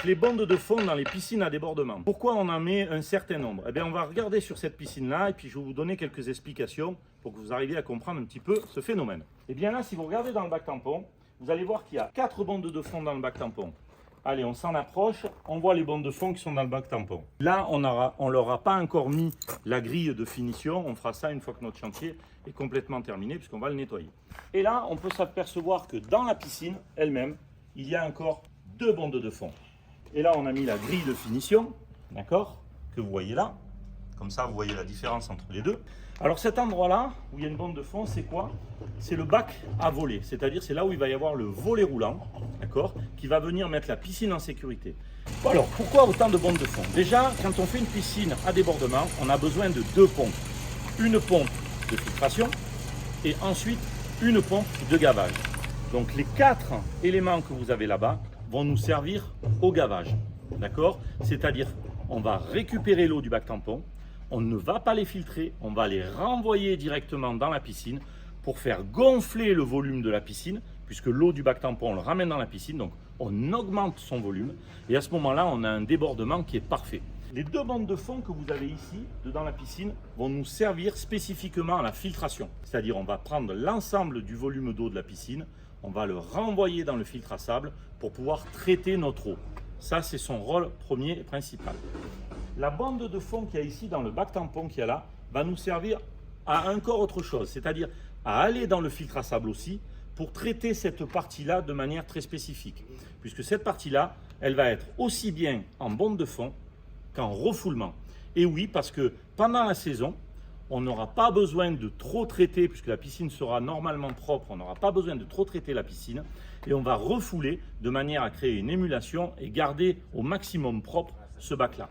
les bondes de fond dans les piscines à débordement. Pourquoi on en met un certain nombre? Eh bien, on va regarder sur cette piscine-là et puis je vais vous donner quelques explications pour que vous arriviez à comprendre un petit peu ce phénomène. Eh bien là, si vous regardez dans le bac tampon, vous allez voir qu'il y a 4 bondes de fond dans le bac tampon. Allez, on s'en approche, on voit les bondes de fond qui sont dans le bac tampon. Là, on leur a pas encore mis la grille de finition. On fera ça une fois que notre chantier est complètement terminé, puisqu'on va le nettoyer. Et là, on peut s'apercevoir que dans la piscine elle-même, il y a encore 2 bondes de fond. Et là, on a mis la grille de finition, d'accord, que vous voyez là. Comme ça, vous voyez la différence entre les deux. Alors cet endroit-là, où il y a une bonde de fond, c'est quoi? C'est le bac à voler, c'est-à-dire c'est là où il va y avoir le volet roulant, d'accord, qui va venir mettre la piscine en sécurité. Alors, pourquoi autant de bondes de fond? Déjà, quand on fait une piscine à débordement, on a besoin de 2 pompes. Une pompe de filtration et ensuite une pompe de gavage. Donc les 4 éléments que vous avez là-bas vont nous servir au gavage, d'accord? C'est-à-dire, on va récupérer l'eau du bac tampon, on ne va pas les filtrer, on va les renvoyer directement dans la piscine pour faire gonfler le volume de la piscine, puisque l'eau du bac tampon, on le ramène dans la piscine, donc on augmente son volume, et à ce moment-là, on a un débordement qui est parfait. Les 2 bandes de fond que vous avez ici, dans la piscine, vont nous servir spécifiquement à la filtration. C'est-à-dire, on va prendre l'ensemble du volume d'eau de la piscine, on va le renvoyer dans le filtre à sable pour pouvoir traiter notre eau. Ça, c'est son rôle premier et principal. La bande de fond qu'il y a ici dans le bac tampon qu'il y a là va nous servir à encore autre chose, c'est-à-dire à aller dans le filtre à sable aussi pour traiter cette partie-là de manière très spécifique. Puisque cette partie-là, elle va être aussi bien en bande de fond qu'en refoulement. Et oui, parce que pendant la saison, on n'aura pas besoin de trop traiter, puisque la piscine sera normalement propre, on n'aura pas besoin de trop traiter la piscine, et on va refouler de manière à créer une émulation et garder au maximum propre ce bac-là.